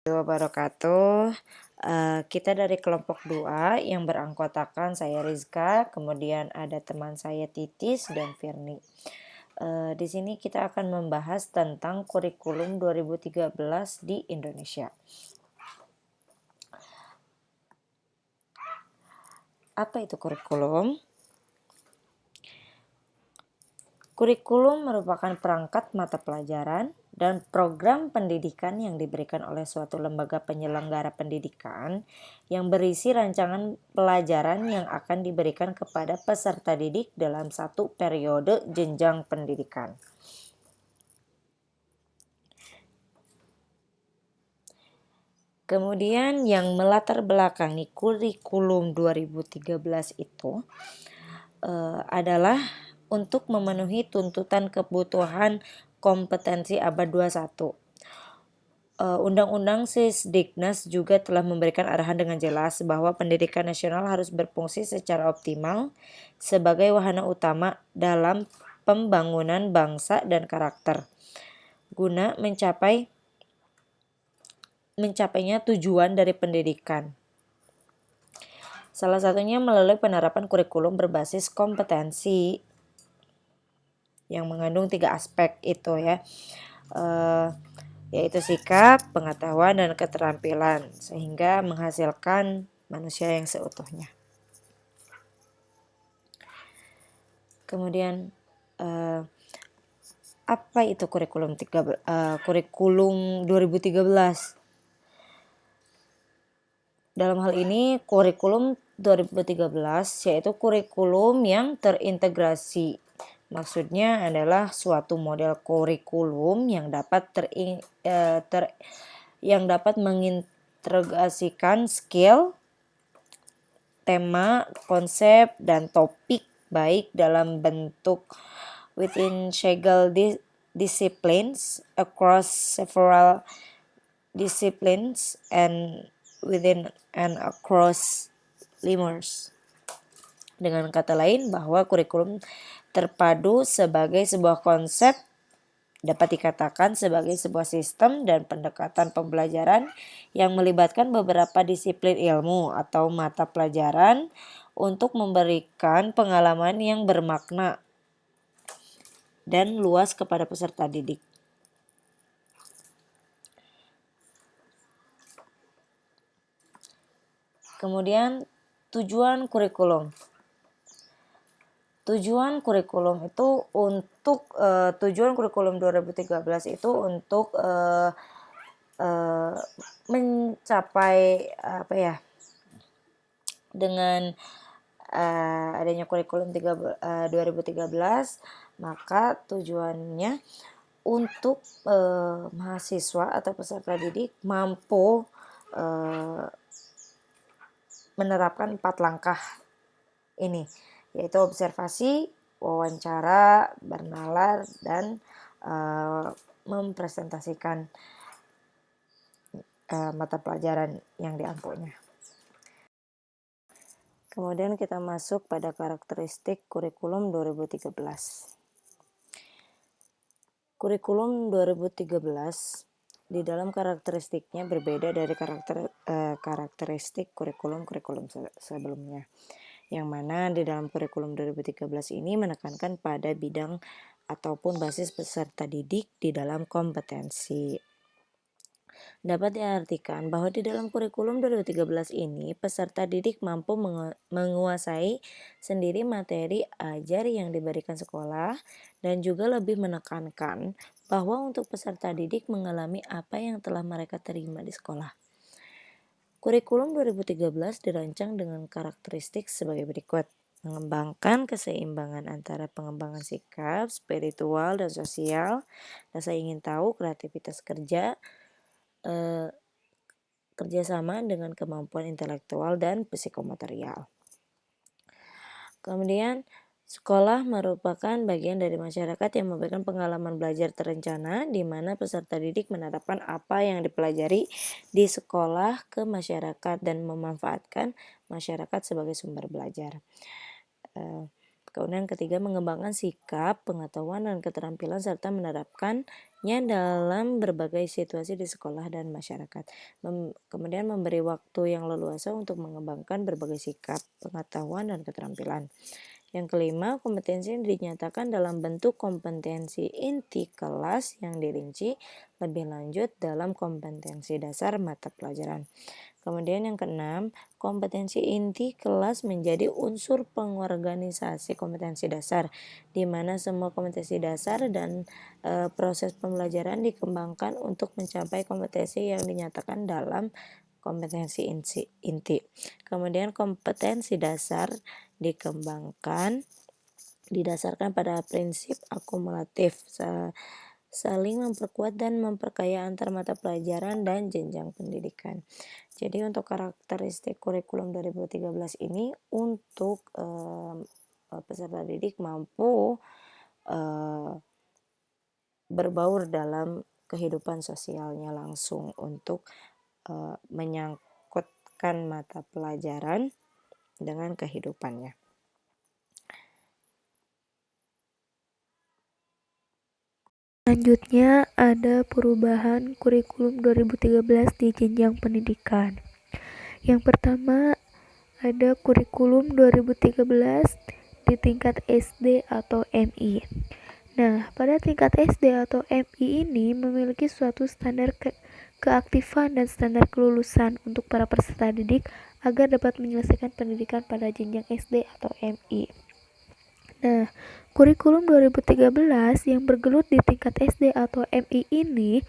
Wabarakatuh. Kita dari kelompok 2 yang beranggotakan saya Rizka, kemudian ada teman saya Titis dan Firni. Di sini kita akan membahas tentang kurikulum 2013 di Indonesia. Apa itu kurikulum? Kurikulum merupakan perangkat mata pelajaran dan program pendidikan yang diberikan oleh suatu lembaga penyelenggara pendidikan yang berisi rancangan pelajaran yang akan diberikan kepada peserta didik dalam satu periode jenjang pendidikan. Kemudian yang melatar belakangi kurikulum 2013 itu adalah untuk memenuhi tuntutan kebutuhan kompetensi abad 21. Undang-Undang Sisdiknas juga telah memberikan arahan dengan jelas bahwa pendidikan nasional harus berfungsi secara optimal sebagai wahana utama dalam pembangunan bangsa dan karakter, guna mencapainya tujuan dari pendidikan. Salah satunya melalui penerapan kurikulum berbasis kompetensi yang mengandung 3 aspek itu ya, yaitu sikap, pengetahuan, dan keterampilan, sehingga menghasilkan manusia yang seutuhnya. Kemudian apa itu kurikulum 2013? Dalam hal ini kurikulum 2013 yaitu kurikulum yang terintegrasi. Maksudnya adalah suatu model kurikulum yang dapat mengintegrasikan skill, tema, konsep, dan topik baik dalam bentuk within single disciplines, across several disciplines, and within and across lemurs. Dengan kata lain, bahwa kurikulum terpadu sebagai sebuah konsep dapat dikatakan sebagai sebuah sistem dan pendekatan pembelajaran yang melibatkan beberapa disiplin ilmu atau mata pelajaran untuk memberikan pengalaman yang bermakna dan luas kepada peserta didik. Kemudian tujuan kurikulum. Tujuan kurikulum 2013 itu untuk mencapai dengan adanya kurikulum 2013, maka tujuannya untuk mahasiswa atau peserta didik mampu menerapkan 4 langkah ini, yaitu observasi, wawancara, bernalar, dan mempresentasikan mata pelajaran yang diampunya. Kemudian kita masuk pada karakteristik kurikulum 2013. Kurikulum 2013 di dalam karakteristiknya berbeda dari karakteristik kurikulum sebelumnya, yang mana di dalam kurikulum 2013 ini menekankan pada bidang ataupun basis peserta didik di dalam kompetensi. Dapat diartikan bahwa di dalam kurikulum 2013 ini peserta didik mampu menguasai sendiri materi ajar yang diberikan sekolah, dan juga lebih menekankan bahwa untuk peserta didik mengalami apa yang telah mereka terima di sekolah. Kurikulum 2013 dirancang dengan karakteristik sebagai berikut: mengembangkan keseimbangan antara pengembangan sikap, spiritual, dan sosial, rasa ingin tahu, kreativitas kerjasama dengan kemampuan intelektual dan psikomaterial. Kemudian, sekolah merupakan bagian dari masyarakat yang memberikan pengalaman belajar terencana, di mana peserta didik menerapkan apa yang dipelajari di sekolah ke masyarakat dan memanfaatkan masyarakat sebagai sumber belajar. Kemudian ketiga, mengembangkan sikap, pengetahuan, dan keterampilan serta menerapkannya dalam berbagai situasi di sekolah dan masyarakat. Kemudian memberi waktu yang leluasa untuk mengembangkan berbagai sikap, pengetahuan, dan keterampilan. Yang kelima, kompetensi dinyatakan dalam bentuk kompetensi inti kelas yang dirinci lebih lanjut dalam kompetensi dasar mata pelajaran. Kemudian yang keenam, kompetensi inti kelas menjadi unsur pengorganisasi kompetensi dasar, di mana semua kompetensi dasar dan proses pembelajaran dikembangkan untuk mencapai kompetensi yang dinyatakan dalam kompetensi inti. Kemudian kompetensi dasar didasarkan pada prinsip akumulatif, saling memperkuat dan memperkaya antar mata pelajaran dan jenjang pendidikan. Jadi untuk karakteristik kurikulum 2013 ini untuk peserta didik mampu berbaur dalam kehidupan sosialnya langsung untuk menyangkutkan mata pelajaran dengan kehidupannya. Selanjutnya ada perubahan kurikulum 2013 di jenjang pendidikan. Yang pertama ada kurikulum 2013 di tingkat SD atau MI. Nah, pada tingkat SD atau MI ini memiliki suatu standar keaktifan dan standar kelulusan untuk para peserta didik agar dapat menyelesaikan pendidikan pada jenjang SD atau MI. Nah, kurikulum 2013 yang bergelut di tingkat SD atau MI ini,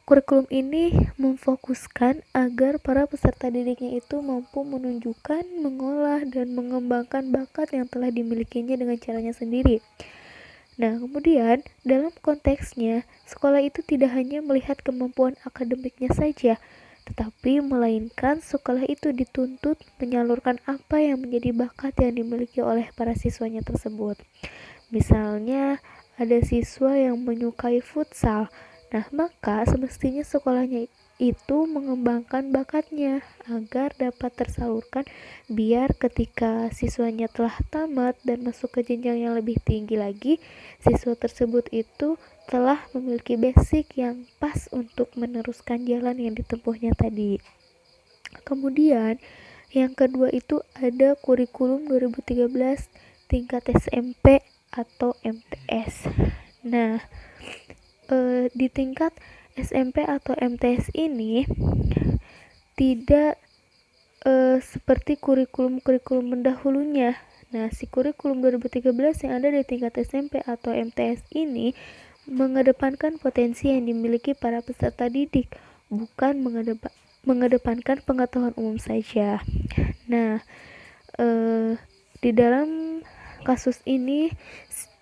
kurikulum ini memfokuskan agar para peserta didiknya itu mampu menunjukkan, mengolah, dan mengembangkan bakat yang telah dimilikinya dengan caranya sendiri. Nah, kemudian dalam konteksnya, sekolah itu tidak hanya melihat kemampuan akademiknya saja, tetapi melainkan sekolah itu dituntut menyalurkan apa yang menjadi bakat yang dimiliki oleh para siswanya tersebut. Misalnya, ada siswa yang menyukai futsal. Nah, maka semestinya sekolahnya itu mengembangkan bakatnya agar dapat tersalurkan biar ketika siswanya telah tamat dan masuk ke jenjang yang lebih tinggi lagi, siswa tersebut itu telah memiliki basic yang pas untuk meneruskan jalan yang ditempuhnya tadi. Kemudian yang kedua itu ada kurikulum 2013 tingkat SMP atau MTS. Nah, di tingkat SMP atau MTS ini tidak seperti kurikulum mendahulunya. Nah, si kurikulum 2013 yang ada di tingkat SMP atau MTS ini mengedepankan potensi yang dimiliki para peserta didik, bukan mengedepankan pengetahuan umum saja. Nah, di dalam kasus ini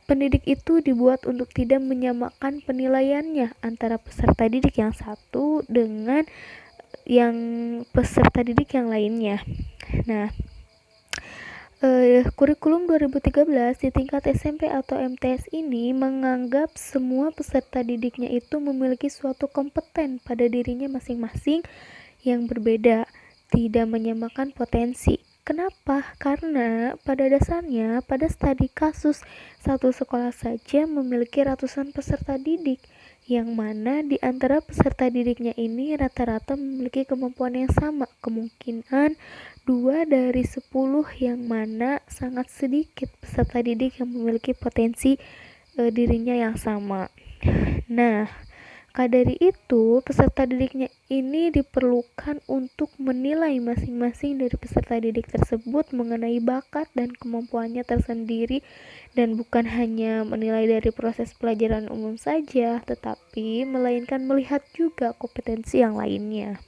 pendidik itu dibuat untuk tidak menyamakan penilaiannya antara peserta didik yang satu dengan yang peserta didik yang lainnya. Nah, kurikulum 2013 di tingkat SMP atau MTS ini menganggap semua peserta didiknya itu memiliki suatu kompeten pada dirinya masing-masing yang berbeda, tidak menyamakan potensi. Kenapa? Karena pada dasarnya pada studi kasus satu sekolah saja memiliki ratusan peserta didik, yang mana di antara peserta didiknya ini rata-rata memiliki kemampuan yang sama, kemungkinan 2 dari 10, yang mana sangat sedikit peserta didik yang memiliki potensi dirinya yang sama. Nah, dari itu, peserta didiknya ini diperlukan untuk menilai masing-masing dari peserta didik tersebut mengenai bakat dan kemampuannya tersendiri, dan bukan hanya menilai dari proses pelajaran umum saja, tetapi melainkan melihat juga kompetensi yang lainnya.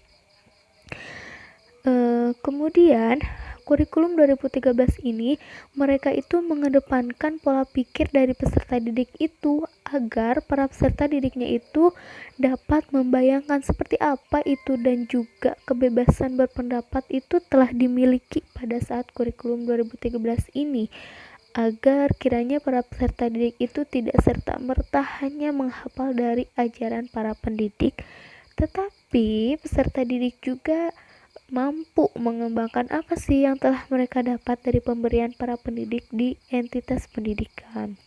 Kemudian kurikulum 2013 ini mereka itu mengedepankan pola pikir dari peserta didik itu agar para peserta didiknya itu dapat membayangkan seperti apa itu, dan juga kebebasan berpendapat itu telah dimiliki pada saat kurikulum 2013 ini, agar kiranya para peserta didik itu tidak serta-merta hanya menghafal dari ajaran para pendidik, tetapi peserta didik juga mampu mengembangkan apa sih yang telah mereka dapat dari pemberian para pendidik di entitas pendidikan.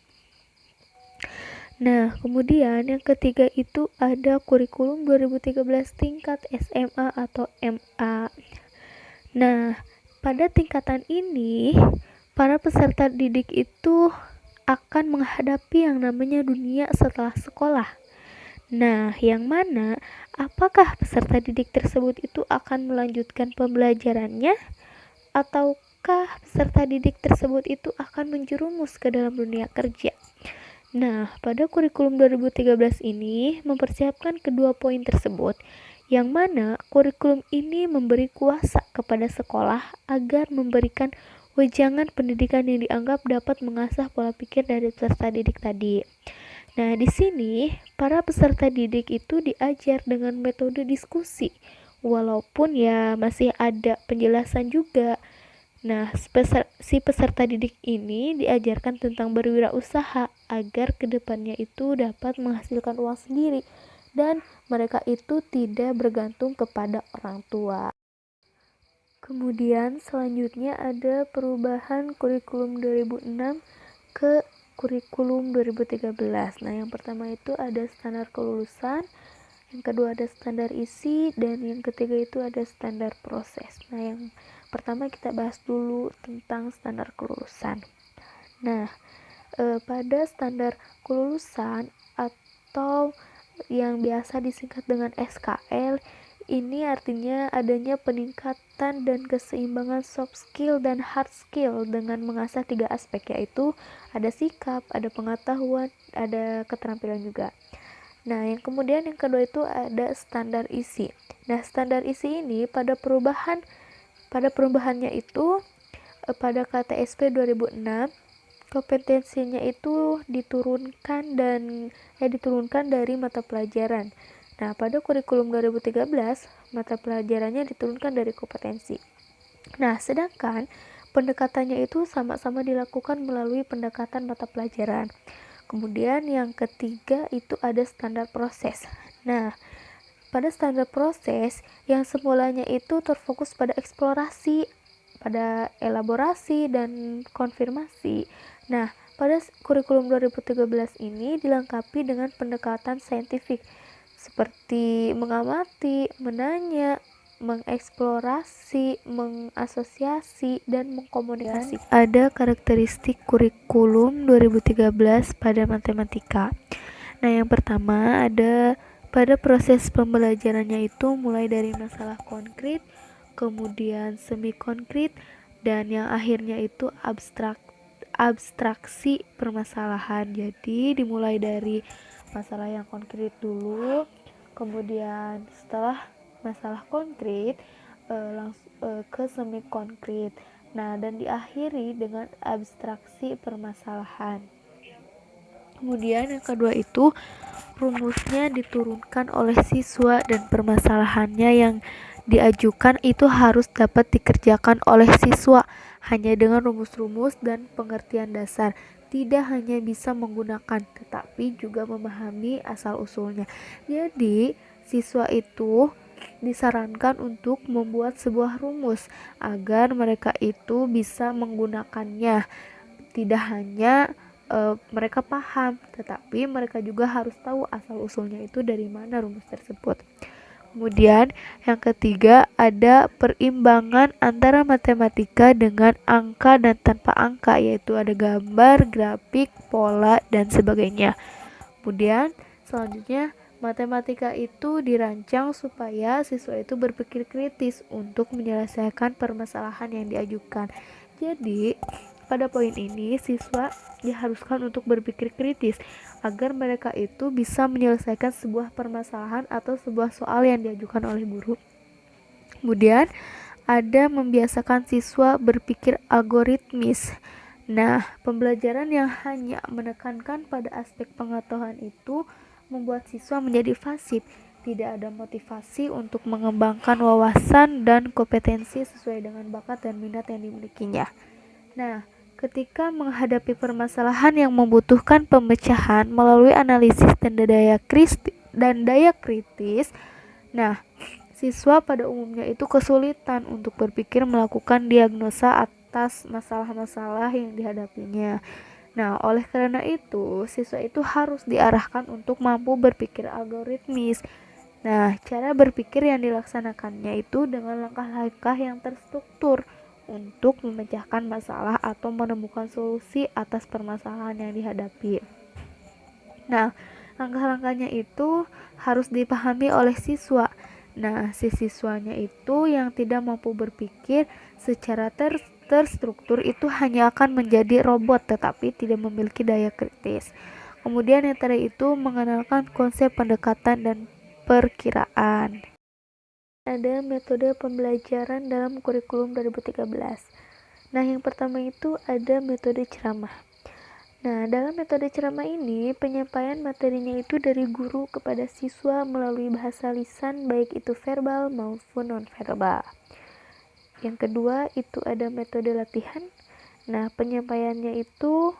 Nah, kemudian yang ketiga itu ada kurikulum 2013 tingkat SMA atau MA. Nah, pada tingkatan ini, para peserta didik itu akan menghadapi yang namanya dunia setelah sekolah. Nah, yang mana apakah peserta didik tersebut itu akan melanjutkan pembelajarannya ataukah peserta didik tersebut itu akan menjerumus ke dalam dunia kerja. Nah, pada kurikulum 2013 ini mempersiapkan kedua poin tersebut, yang mana kurikulum ini memberi kuasa kepada sekolah agar memberikan wejangan pendidikan yang dianggap dapat mengasah pola pikir dari peserta didik tadi. Nah, di sini para peserta didik itu diajar dengan metode diskusi, walaupun ya masih ada penjelasan juga. Nah, si peserta didik ini diajarkan tentang berwirausaha agar kedepannya itu dapat menghasilkan uang sendiri dan mereka itu tidak bergantung kepada orang tua. Kemudian selanjutnya ada perubahan kurikulum 2006 ke kurikulum 2013. Nah, yang pertama itu ada standar kelulusan, yang kedua ada standar isi, dan yang ketiga itu ada standar proses. Nah, yang pertama kita bahas dulu tentang standar kelulusan. Nah, pada standar kelulusan atau yang biasa disingkat dengan SKL, ini artinya adanya peningkatan dan keseimbangan soft skill dan hard skill dengan mengasah 3 aspek, yaitu ada sikap, ada pengetahuan, ada keterampilan juga. Nah, yang kemudian yang kedua itu ada standar isi. Nah, standar isi ini pada perubahannya itu pada KTSP 2006 kompetensinya itu diturunkan dari mata pelajaran. Nah, pada kurikulum 2013 mata pelajarannya diturunkan dari kompetensi. Nah, sedangkan pendekatannya itu sama-sama dilakukan melalui pendekatan mata pelajaran. Kemudian yang ketiga itu ada standar proses. Nah, pada standar proses yang semulanya itu terfokus pada eksplorasi, pada elaborasi dan konfirmasi. Nah, pada kurikulum 2013 ini dilengkapi dengan pendekatan saintifik seperti mengamati, menanya, mengeksplorasi, mengasosiasi, dan mengkomunikasi. Ada karakteristik kurikulum 2013 pada matematika. Nah, yang pertama ada pada proses pembelajarannya itu mulai dari masalah konkret, kemudian semi konkret, dan yang akhirnya itu abstraksi permasalahan. Jadi dimulai dari masalah yang konkret dulu, kemudian setelah masalah konkret langsung ke semi konkret. Nah, dan diakhiri dengan abstraksi permasalahan. Kemudian yang kedua itu rumusnya diturunkan oleh siswa dan permasalahannya yang diajukan itu harus dapat dikerjakan oleh siswa hanya dengan rumus-rumus dan pengertian dasar. Tidak hanya bisa menggunakan tetapi juga memahami asal-usulnya. Jadi, siswa itu disarankan untuk membuat sebuah rumus agar mereka itu bisa menggunakannya. Tidak hanya mereka paham, tetapi mereka juga harus tahu asal-usulnya itu dari mana rumus tersebut. Kemudian yang ketiga ada perimbangan antara matematika dengan angka dan tanpa angka, yaitu ada gambar, grafik, pola, dan sebagainya. Kemudian selanjutnya matematika itu dirancang supaya siswa itu berpikir kritis untuk menyelesaikan permasalahan yang diajukan. Jadi pada poin ini siswa diharuskan untuk berpikir kritis agar mereka itu bisa menyelesaikan sebuah permasalahan atau sebuah soal yang diajukan oleh guru. Kemudian ada membiasakan siswa berpikir algoritmis. Nah, pembelajaran yang hanya menekankan pada aspek pengetahuan itu membuat siswa menjadi pasif. Tidak ada motivasi untuk mengembangkan wawasan dan kompetensi sesuai dengan bakat dan minat yang dimilikinya. Nah, ketika menghadapi permasalahan yang membutuhkan pemecahan melalui analisis dan daya kritis, nah, Siswa pada umumnya itu kesulitan untuk berpikir melakukan diagnosa atas masalah-masalah yang dihadapinya. Nah, oleh karena itu, siswa itu harus diarahkan untuk mampu berpikir algoritmis. Nah, cara berpikir yang dilaksanakannya itu dengan langkah-langkah yang terstruktur untuk memecahkan masalah atau menemukan solusi atas permasalahan yang dihadapi. Nah, langkah-langkahnya itu harus dipahami oleh siswa. Nah, si siswanya itu yang tidak mampu berpikir secara terstruktur itu hanya akan menjadi robot tetapi tidak memiliki daya kritis. Kemudian yang terakhir itu mengenalkan konsep pendekatan dan perkiraan. Ada metode pembelajaran dalam kurikulum 2013. Nah, yang pertama itu ada metode ceramah. Nah, dalam metode ceramah ini, penyampaian materinya itu dari guru kepada siswa melalui bahasa lisan, baik itu verbal maupun non-verbal. Yang kedua, itu ada metode latihan. Nah, penyampaiannya itu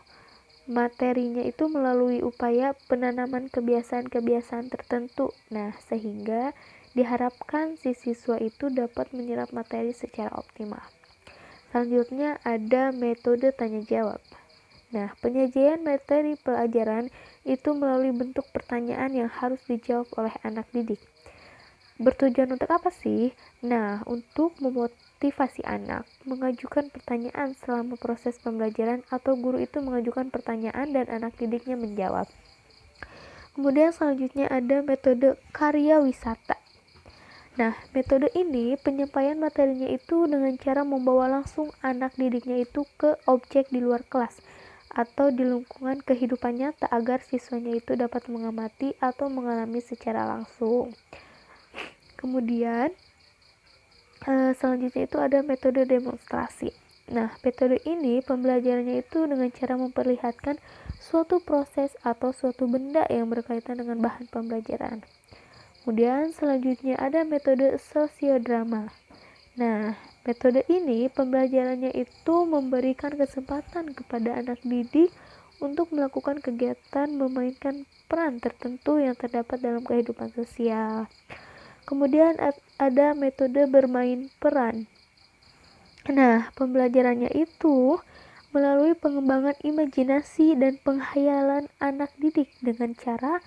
materinya itu melalui upaya penanaman kebiasaan-kebiasaan tertentu. Nah, sehingga diharapkan si siswa itu dapat menyerap materi secara optimal. Selanjutnya ada metode tanya jawab. Nah, penyajian materi pelajaran itu melalui bentuk pertanyaan yang harus dijawab oleh anak didik. Bertujuan untuk apa sih? Nah, untuk memotivasi anak mengajukan pertanyaan selama proses pembelajaran atau guru itu mengajukan pertanyaan dan anak didiknya menjawab. Kemudian selanjutnya ada metode karya wisata. Nah, metode ini penyampaian materinya itu dengan cara membawa langsung anak didiknya itu ke objek di luar kelas atau di lingkungan kehidupan nyata agar siswanya itu dapat mengamati atau mengalami secara langsung. Kemudian selanjutnya itu ada metode demonstrasi. Nah, metode ini pembelajarannya itu dengan cara memperlihatkan suatu proses atau suatu benda yang berkaitan dengan bahan pembelajaran. Kemudian selanjutnya ada metode sosiodrama. Nah, metode ini pembelajarannya itu memberikan kesempatan kepada anak didik untuk melakukan kegiatan memainkan peran tertentu yang terdapat dalam kehidupan sosial. Kemudian ada metode bermain peran. Nah, pembelajarannya itu melalui pengembangan imajinasi dan penghayalan anak didik dengan cara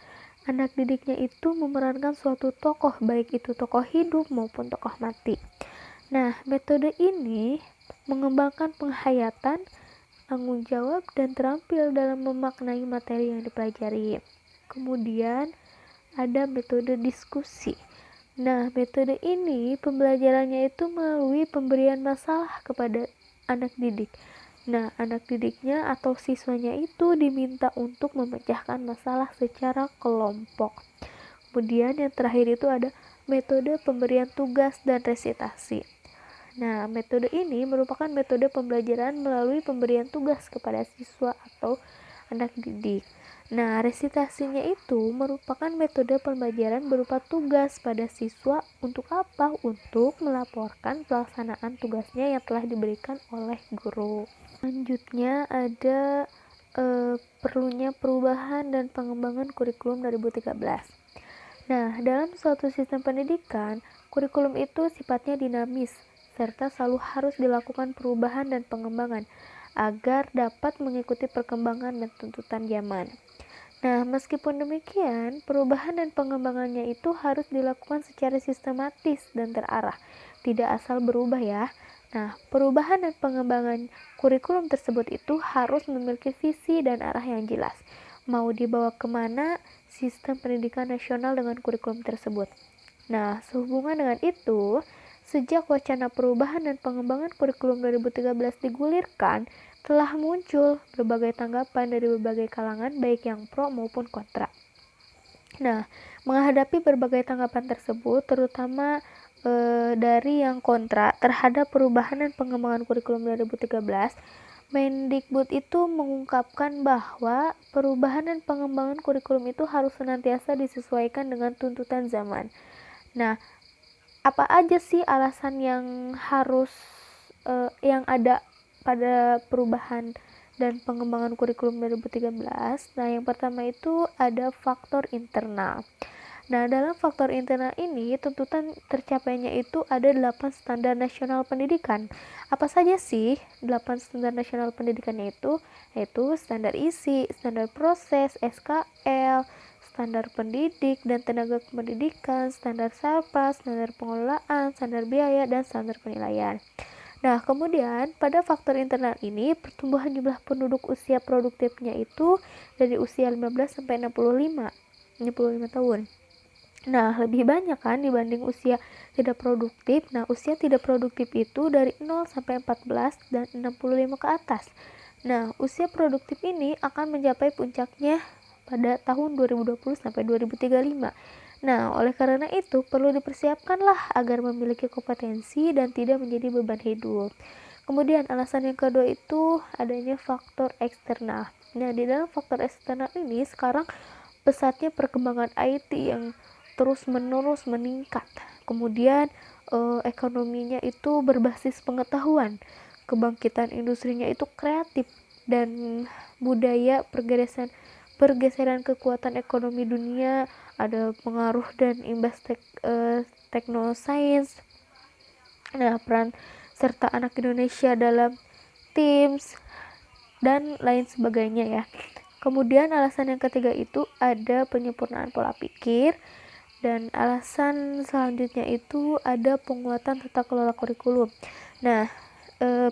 anak didiknya itu memerankan suatu tokoh, baik itu tokoh hidup maupun tokoh mati. Nah, metode ini mengembangkan penghayatan, tanggung jawab, dan terampil dalam memaknai materi yang dipelajari. Kemudian ada metode diskusi. Nah, metode ini pembelajarannya itu melalui pemberian masalah kepada anak didik. Nah, anak didiknya atau siswanya itu diminta untuk memecahkan masalah secara kelompok. Kemudian yang terakhir itu ada metode pemberian tugas dan resitasi. Nah, metode ini merupakan metode pembelajaran melalui pemberian tugas kepada siswa atau anak didik. Nah, resitasinya itu merupakan metode pembelajaran berupa tugas pada siswa untuk apa? Untuk melaporkan pelaksanaan tugasnya yang telah diberikan oleh guru. Selanjutnya ada perlunya perubahan dan pengembangan kurikulum 2013. Nah, dalam suatu sistem pendidikan, kurikulum itu sifatnya dinamis, serta selalu harus dilakukan perubahan dan pengembangan agar dapat mengikuti perkembangan dan tuntutan zaman. Nah, meskipun demikian, perubahan dan pengembangannya itu harus dilakukan secara sistematis dan terarah, tidak asal berubah ya. Nah, perubahan dan pengembangan kurikulum tersebut itu harus memiliki visi dan arah yang jelas. Mau dibawa kemana sistem pendidikan nasional dengan kurikulum tersebut. Nah, sehubungan dengan itu, sejak wacana perubahan dan pengembangan kurikulum 2013 digulirkan, telah muncul berbagai tanggapan dari berbagai kalangan baik yang pro maupun kontra. Nah, menghadapi berbagai tanggapan tersebut, terutama dari yang kontra terhadap perubahan dan pengembangan kurikulum 2013, Mendikbud itu mengungkapkan bahwa perubahan dan pengembangan kurikulum itu harus senantiasa disesuaikan dengan tuntutan zaman. Nah, apa aja sih alasan yang harus yang ada pada perubahan dan pengembangan kurikulum 2013? Nah, yang pertama itu ada faktor internal. Nah, dalam faktor internal ini, tuntutan tercapainya itu ada 8 standar nasional pendidikan. Apa saja sih 8 standar nasional pendidikannya itu? Yaitu standar isi, standar proses, SKL, standar pendidik dan tenaga pendidikan, standar SAPA, standar pengelolaan, standar biaya, dan standar penilaian. Nah, kemudian pada faktor internal ini, pertumbuhan jumlah penduduk usia produktifnya itu dari usia 15 sampai 65 tahun. Nah, lebih banyak kan dibanding usia tidak produktif. Nah, usia tidak produktif itu dari 0 sampai 14 dan 65 ke atas. Nah, usia produktif ini akan mencapai puncaknya pada tahun 2020 sampai 2035. Nah, oleh karena itu perlu dipersiapkanlah agar memiliki kompetensi dan tidak menjadi beban hidup. Kemudian alasan yang kedua itu adanya faktor eksternal. Nah, di dalam faktor eksternal ini sekarang pesatnya perkembangan IT yang terus-menerus meningkat. Kemudian ekonominya itu berbasis pengetahuan, kebangkitan industrinya itu kreatif, dan budaya pergeseran kekuatan ekonomi dunia, ada pengaruh dan imbas teknosains. Nah, peran serta anak Indonesia dalam Teams dan lain sebagainya ya. Kemudian alasan yang ketiga itu ada penyempurnaan pola pikir, dan alasan selanjutnya itu ada penguatan tata kelola kurikulum. Nah,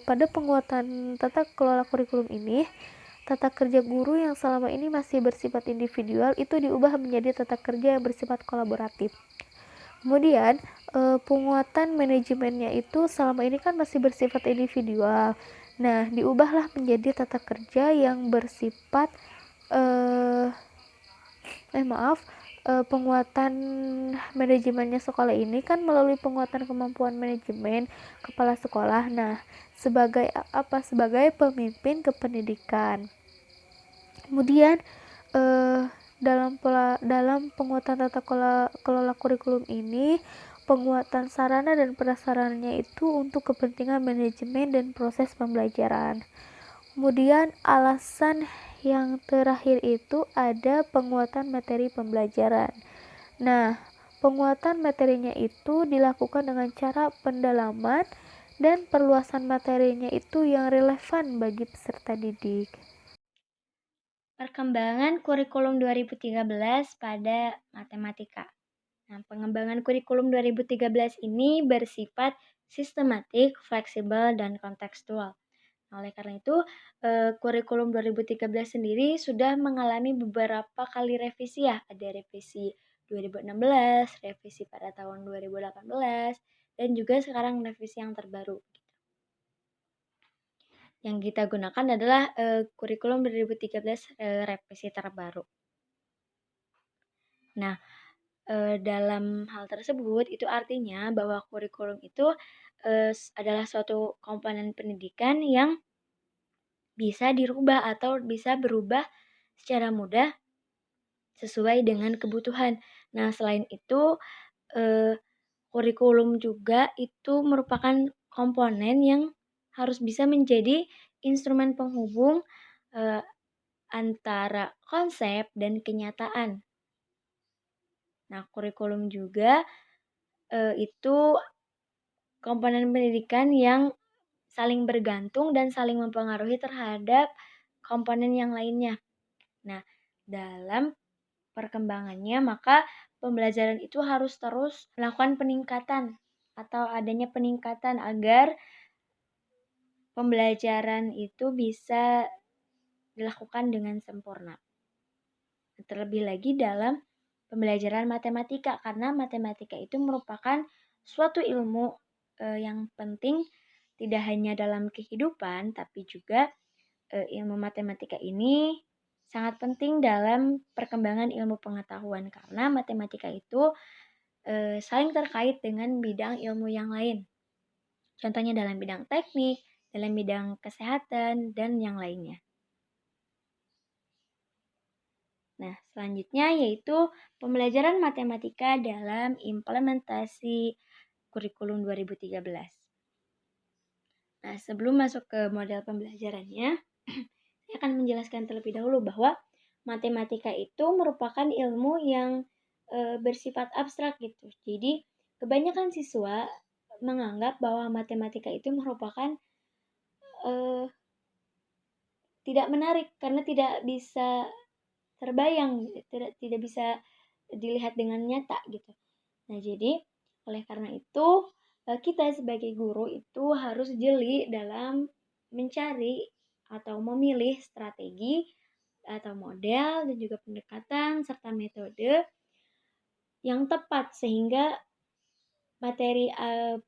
pada penguatan tata kelola kurikulum ini, tata kerja guru yang selama ini masih bersifat individual itu diubah menjadi tata kerja yang bersifat kolaboratif. Kemudian penguatan manajemennya itu selama ini kan masih bersifat individual. Nah, diubahlah menjadi tata kerja yang bersifat eh penguatan manajemennya sekolah ini kan melalui penguatan kemampuan manajemen kepala sekolah. Nah, sebagai sebagai pemimpin kependidikan. Kemudian eh, dalam penguatan tata kelola kurikulum ini, penguatan sarana dan prasarannya itu untuk kepentingan manajemen dan proses pembelajaran. Kemudian alasan yang terakhir itu ada penguatan materi pembelajaran. Nah, penguatan materinya itu dilakukan dengan cara pendalaman dan perluasan materinya itu yang relevan bagi peserta didik. Perkembangan kurikulum 2013 pada matematika. Nah, pengembangan kurikulum 2013 ini bersifat sistematik, fleksibel, dan kontekstual. Nah, oleh karena itu, kurikulum 2013 sendiri sudah mengalami beberapa kali revisi ya. Ada revisi 2016, revisi pada tahun 2018, dan juga sekarang revisi yang terbaru. Yang kita gunakan adalah kurikulum 2013 revisi terbaru. Nah, dalam hal tersebut itu artinya bahwa kurikulum itu adalah suatu komponen pendidikan yang bisa dirubah atau bisa berubah secara mudah sesuai dengan kebutuhan. Nah, selain itu kurikulum juga itu merupakan komponen yang harus bisa menjadi instrumen penghubung antara konsep dan kenyataan. Nah, kurikulum juga itu komponen pendidikan yang saling bergantung dan saling mempengaruhi terhadap komponen yang lainnya. Nah, dalam perkembangannya maka pembelajaran itu harus terus melakukan peningkatan atau adanya peningkatan agar pembelajaran itu bisa dilakukan dengan sempurna. Terlebih lagi dalam pembelajaran matematika, karena matematika itu merupakan suatu ilmu yang penting tidak hanya dalam kehidupan, tapi juga ilmu matematika ini sangat penting dalam perkembangan ilmu pengetahuan, karena matematika itu saling terkait dengan bidang ilmu yang lain. Contohnya dalam bidang teknik, dalam bidang kesehatan, dan yang lainnya. Nah, selanjutnya yaitu pembelajaran matematika dalam implementasi kurikulum 2013. Nah, sebelum masuk ke model pembelajarannya, saya akan menjelaskan terlebih dahulu bahwa matematika itu merupakan ilmu yang bersifat abstrak gitu. Jadi kebanyakan siswa menganggap bahwa matematika itu merupakan eh, tidak menarik karena tidak bisa terbayang, tidak bisa dilihat dengan nyata gitu. Nah, jadi oleh karena itu kita sebagai guru itu harus jeli dalam mencari atau memilih strategi atau model dan juga pendekatan serta metode yang tepat sehingga materi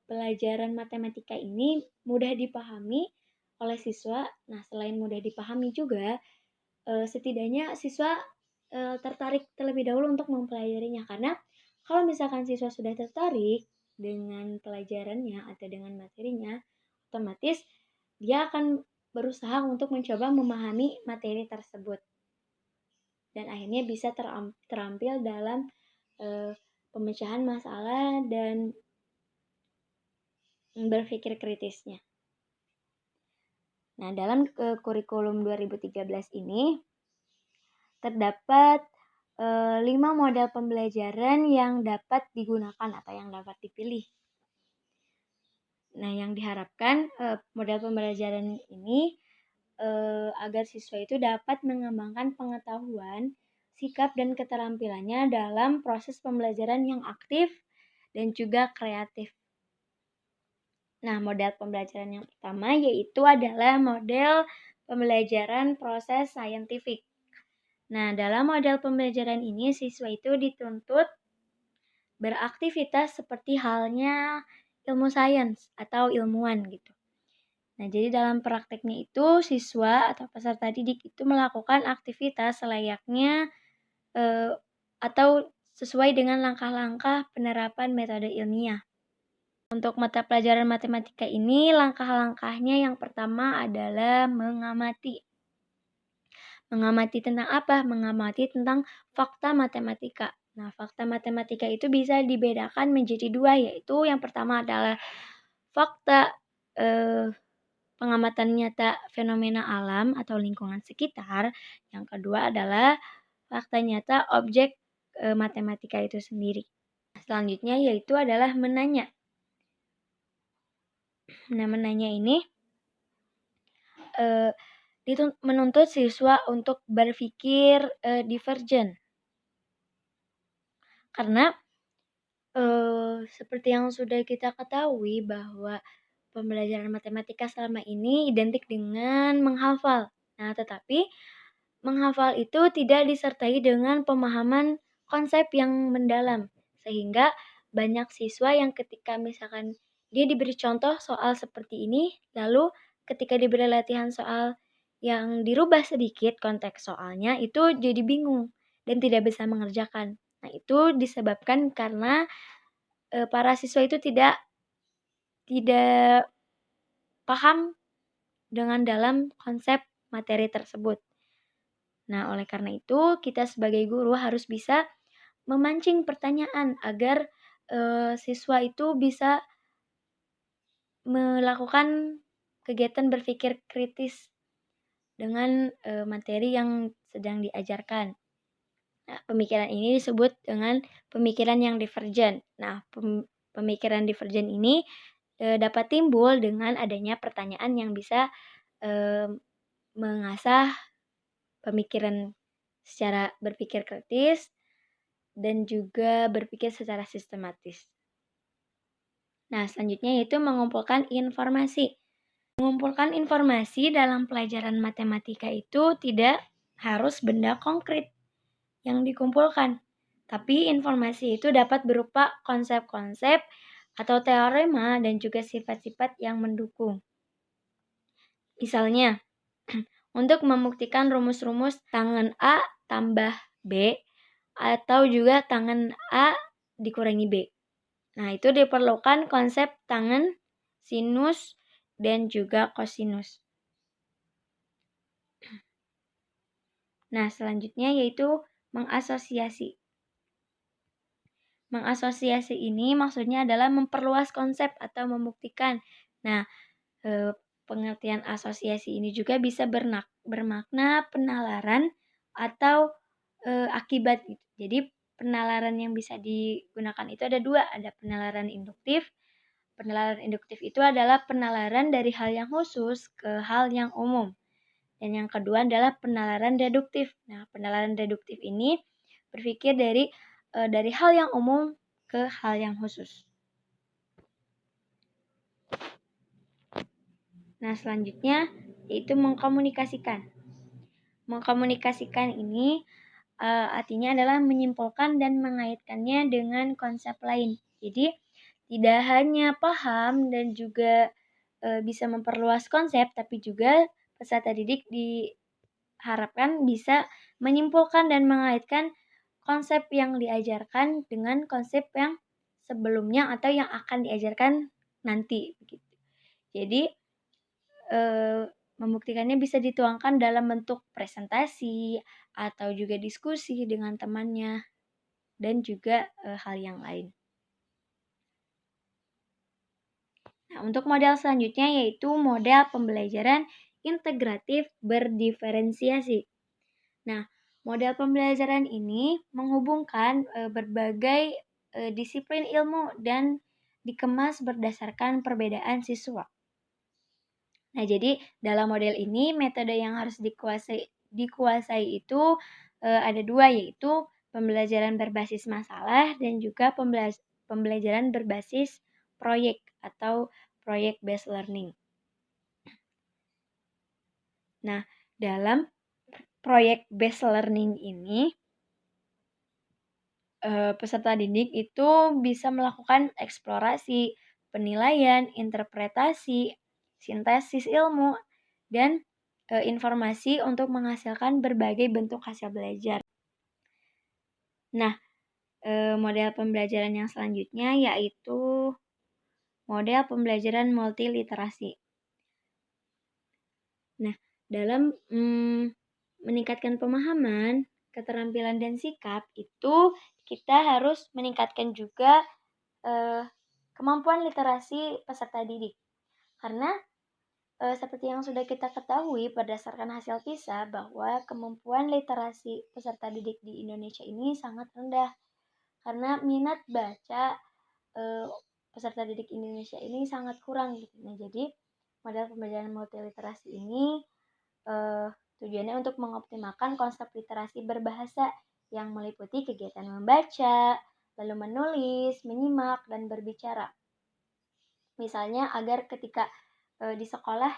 pelajaran matematika ini mudah dipahami oleh siswa. Nah, selain mudah dipahami juga setidaknya siswa tertarik terlebih dahulu untuk mempelajarinya karena kalau misalkan siswa sudah tertarik dengan pelajarannya atau dengan materinya, otomatis dia akan berusaha untuk mencoba memahami materi tersebut dan akhirnya bisa terampil dalam pemecahan masalah dan berpikir kritisnya. Nah, dalam kurikulum 2013 ini terdapat 5 model pembelajaran yang dapat digunakan atau yang dapat dipilih. Nah, yang diharapkan model pembelajaran ini agar siswa itu dapat mengembangkan pengetahuan, sikap, dan keterampilannya dalam proses pembelajaran yang aktif dan juga kreatif. Nah, model pembelajaran yang pertama yaitu adalah model pembelajaran proses saintifik. Nah, dalam model pembelajaran ini siswa itu dituntut beraktivitas seperti halnya ilmu sains atau ilmuwan gitu. Nah, jadi dalam prakteknya itu siswa atau peserta didik itu melakukan aktivitas selayaknya atau sesuai dengan langkah-langkah penerapan metode ilmiah. Untuk mata pelajaran matematika ini, langkah-langkahnya yang pertama adalah mengamati. Mengamati tentang apa? Mengamati tentang fakta matematika. Nah, fakta matematika itu bisa dibedakan menjadi dua, yaitu yang pertama adalah fakta pengamatan nyata fenomena alam atau lingkungan sekitar. Yang kedua adalah fakta nyata objek matematika itu sendiri. Selanjutnya yaitu adalah menanya. Nah, menanya ini menuntut siswa untuk berpikir divergen. Karena seperti yang sudah kita ketahui bahwa pembelajaran matematika selama ini identik dengan menghafal. Nah, tetapi menghafal itu tidak disertai dengan pemahaman konsep yang mendalam. Sehingga banyak siswa yang ketika misalkan dia diberi contoh soal seperti ini, lalu ketika diberi latihan soal yang dirubah sedikit konteks soalnya, itu jadi bingung dan tidak bisa mengerjakan. Nah, itu disebabkan karena para siswa itu tidak paham dengan dalam konsep materi tersebut. Nah, oleh karena itu kita sebagai guru harus bisa memancing pertanyaan agar siswa itu bisa melakukan kegiatan berpikir kritis dengan materi yang sedang diajarkan. Nah, pemikiran ini disebut dengan pemikiran yang divergen. Nah, pemikiran divergen ini dapat timbul dengan adanya pertanyaan yang bisa mengasah pemikiran secara berpikir kritis dan juga berpikir secara sistematis. Nah, selanjutnya yaitu mengumpulkan informasi. Mengumpulkan informasi dalam pelajaran matematika itu tidak harus benda konkret yang dikumpulkan, tapi informasi itu dapat berupa konsep-konsep atau teorema dan juga sifat-sifat yang mendukung. Misalnya, untuk membuktikan rumus-rumus tangen A tambah B atau juga tangen A dikurangi B. Nah, itu diperlukan konsep tangen, sinus, dan juga kosinus. Nah, selanjutnya yaitu mengasosiasi. Mengasosiasi ini maksudnya adalah memperluas konsep atau membuktikan. Nah, pengertian asosiasi ini juga bisa bermakna penalaran atau akibat gitu. Jadi penalaran yang bisa digunakan itu ada 2, ada penalaran induktif. Penalaran induktif itu adalah penalaran dari hal yang khusus ke hal yang umum. Dan yang kedua adalah penalaran deduktif. Nah, penalaran deduktif ini berpikir dari hal yang umum ke hal yang khusus. Nah, selanjutnya yaitu mengkomunikasikan. Mengkomunikasikan ini artinya adalah menyimpulkan dan mengaitkannya dengan konsep lain. Jadi, tidak hanya paham dan juga bisa memperluas konsep, tapi juga peserta didik diharapkan bisa menyimpulkan dan mengaitkan konsep yang diajarkan dengan konsep yang sebelumnya atau yang akan diajarkan nanti. Begitu. Jadi, membuktikannya bisa dituangkan dalam bentuk presentasi atau juga diskusi dengan temannya dan juga hal yang lain. Nah, untuk model selanjutnya yaitu model pembelajaran integratif berdiferensiasi. Nah, model pembelajaran ini menghubungkan berbagai disiplin ilmu dan dikemas berdasarkan perbedaan siswa. Nah, jadi dalam model ini metode yang harus dikuasai itu ada 2, yaitu pembelajaran berbasis masalah dan juga pembelajaran berbasis proyek atau project based learning. Nah, dalam project based learning ini peserta didik itu bisa melakukan eksplorasi, penilaian, interpretasi, sintesis ilmu, dan informasi untuk menghasilkan berbagai bentuk hasil belajar. Nah, model pembelajaran yang selanjutnya yaitu model pembelajaran multiliterasi. Nah, dalam meningkatkan pemahaman, keterampilan, dan sikap itu kita harus meningkatkan juga kemampuan literasi peserta didik. Karena seperti yang sudah kita ketahui berdasarkan hasil PISA bahwa kemampuan literasi peserta didik di Indonesia ini sangat rendah. Karena minat baca peserta didik Indonesia ini sangat kurang gitu. Nah, jadi model pembelajaran multiliterasi ini tujuannya untuk mengoptimalkan konsep literasi berbahasa yang meliputi kegiatan membaca, lalu menulis, menyimak, dan berbicara. Misalnya agar ketika di sekolah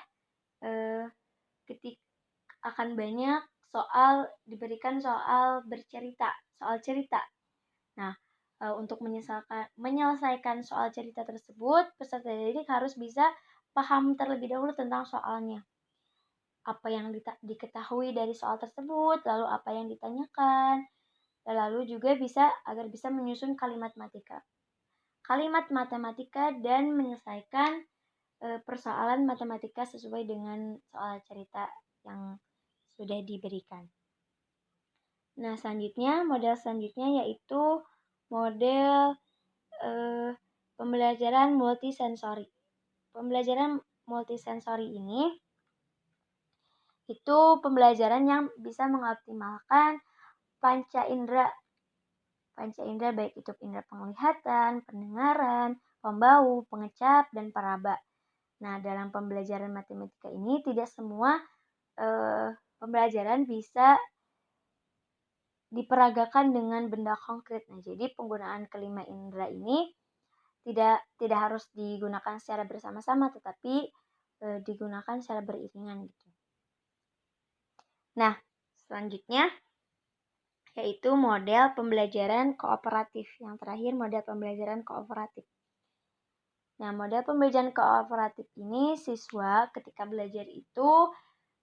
ketika akan banyak diberikan soal bercerita, soal cerita. Nah, untuk menyelesaikan soal cerita tersebut, peserta didik harus bisa paham terlebih dahulu tentang soalnya. Apa yang diketahui dari soal tersebut, lalu apa yang ditanyakan, lalu juga agar bisa menyusun kalimat matematika dan menyelesaikan persoalan matematika sesuai dengan soal cerita yang sudah diberikan. Nah, model selanjutnya yaitu model pembelajaran multisensori. Pembelajaran multisensori ini itu pembelajaran yang bisa mengoptimalkan panca indera baik itu indera penglihatan, pendengaran, pembau, pengecap, dan peraba. Nah, dalam pembelajaran matematika ini tidak semua pembelajaran bisa diperagakan dengan benda konkret. Nah, jadi penggunaan kelima indera ini tidak harus digunakan secara bersama-sama, tetapi digunakan secara beriringan gitu. Nah, selanjutnya yaitu model pembelajaran kooperatif. Yang terakhir model pembelajaran kooperatif. Nah, model pembelajaran kooperatif ini siswa ketika belajar itu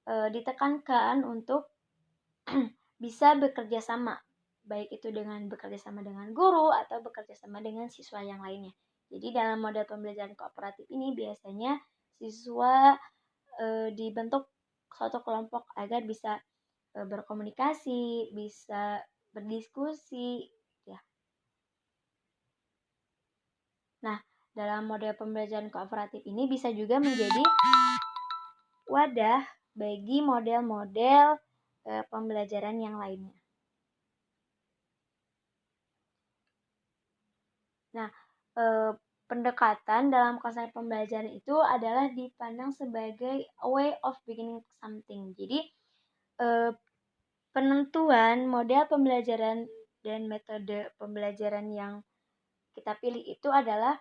ditekankan untuk bisa bekerja sama, baik itu dengan bekerja sama dengan guru atau bekerja sama dengan siswa yang lainnya. Jadi dalam model pembelajaran kooperatif ini biasanya siswa dibentuk suatu kelompok agar bisa berkomunikasi, bisa berdiskusi, ya. Nah, dalam model pembelajaran kooperatif ini bisa juga menjadi wadah bagi model-model pembelajaran yang lainnya. Nah, pendekatan dalam konsep pembelajaran itu adalah dipandang sebagai a way of beginning something. Jadi, penentuan model pembelajaran dan metode pembelajaran yang kita pilih itu adalah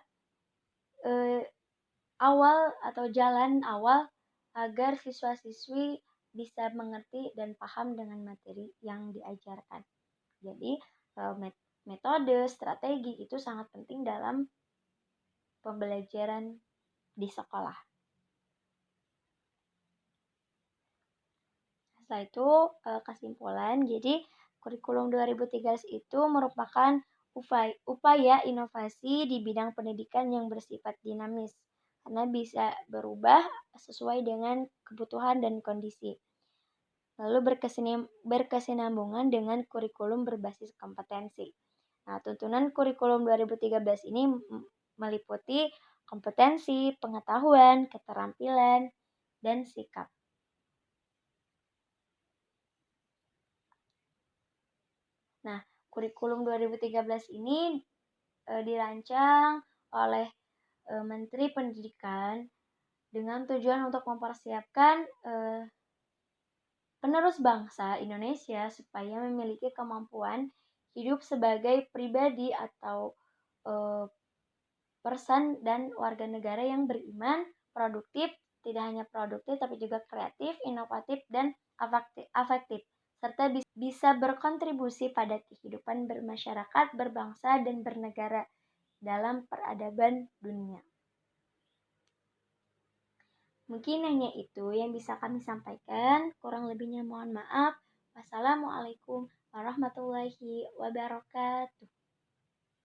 awal atau jalan awal agar siswa-siswi bisa mengerti dan paham dengan materi yang diajarkan. Jadi, metode, strategi itu sangat penting dalam pembelajaran di sekolah. Setelah itu, kesimpulan, jadi kurikulum 2013 itu merupakan upaya inovasi di bidang pendidikan yang bersifat dinamis, karena bisa berubah sesuai dengan kebutuhan dan kondisi. Lalu berkesinambungan dengan kurikulum berbasis kompetensi. Nah, tuntunan kurikulum 2013 ini meliputi kompetensi, pengetahuan, keterampilan, dan sikap. Nah, kurikulum 2013 ini dirancang oleh Menteri Pendidikan dengan tujuan untuk mempersiapkan penerus bangsa Indonesia supaya memiliki kemampuan hidup sebagai pribadi atau person dan warga negara yang beriman, produktif, tidak hanya produktif tapi juga kreatif, inovatif, dan afektif, serta bisa berkontribusi pada kehidupan bermasyarakat, berbangsa, dan bernegara dalam peradaban dunia. Mungkin hanya itu yang bisa kami sampaikan, kurang lebihnya mohon maaf. Wassalamualaikum warahmatullahi wabarakatuh.